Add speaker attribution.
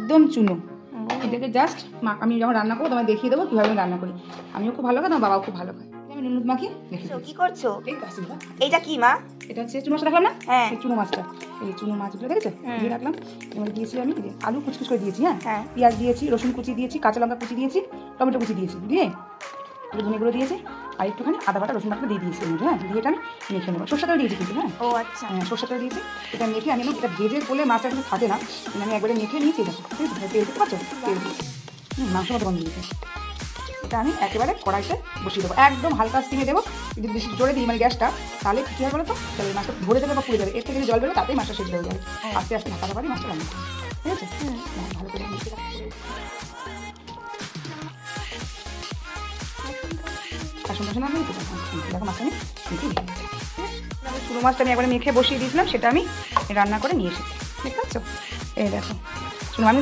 Speaker 1: একদম চুনো। এটাকে জাস্ট আমি যখন রান্না করবো তোমায় দেখিয়ে দেবো কীভাবে আমি রান্না করি। আমিও খুব ভালো খাই, আমার বাবাও খুব ভালো খায়। আমি নুন মাখিয়ে
Speaker 2: কি করছো?
Speaker 1: এই কাশি।
Speaker 2: এইটা কি মা?
Speaker 1: এটা হচ্ছে চুনো মাছ রাখলাম না?
Speaker 2: হ্যাঁ,
Speaker 1: এই চুনো মাছটা, এই চুনো মাছগুলো দেখেছো দিয়ে রাখলাম। এবার দিয়েছি আমি আলু কুচকুচ করে দিয়েছি, হ্যাঁ, পেঁয়াজ দিয়েছি, রসুন কুচি দিয়েছি, কাঁচা লঙ্কা কুচি দিয়েছি, টমেটো কুচি দিয়েছি, দিয়ে একটু ধনে গুঁড়ো দিয়েছি আর একটুখানি আদা বাটা রসুন বাটা দিয়ে দিয়েছি। হ্যাঁ, দিয়ে এটা আমি মেখে নেবো। সরষে তেল দিয়েছি কিন্তু, হ্যাঁ।
Speaker 2: ও আচ্ছা,
Speaker 1: হ্যাঁ, সরষে তেল দিয়েছি। এটা মেখে আমি এটা ভেজে করলে মাছটা কিন্তু থাকে না, আমি একবারে মেখে নিয়েছি। দেখো ঠিক আছে, তেল দিতে পারছো? তেল দিয়েছি, মাংস মতো বন্ধ দিয়েছে। এটা আমি একেবারে কড়াইতে বসিয়ে দেবো, একদম হালকা স্টিমে দেবো। যদি বেশি জোরে দিই মানে গ্যাসটা, তাহলে কী হবে বলো তো, তাহলে মাছটা ধরে যাবে বা পুড়ে যাবে। এর থেকে যদি জল বেরোবে তাতেই মাছটা সেদ্ধ হয়ে যাবে। আস্তে আস্তে ঢাকা পারি মাছটা রান্না করবো, ঠিক আছে? ভালো করে মিশিয়ে রাখতে হবে। আসন আমি দেখো মাছটা আমি চুনো মাছটা আমি একবারে মেখে বসিয়ে দিয়েছিলাম, সেটা আমি রান্না করে নিয়ে এসেছি। দেখতে পাচ্ছ? এই দেখো চুনো আমি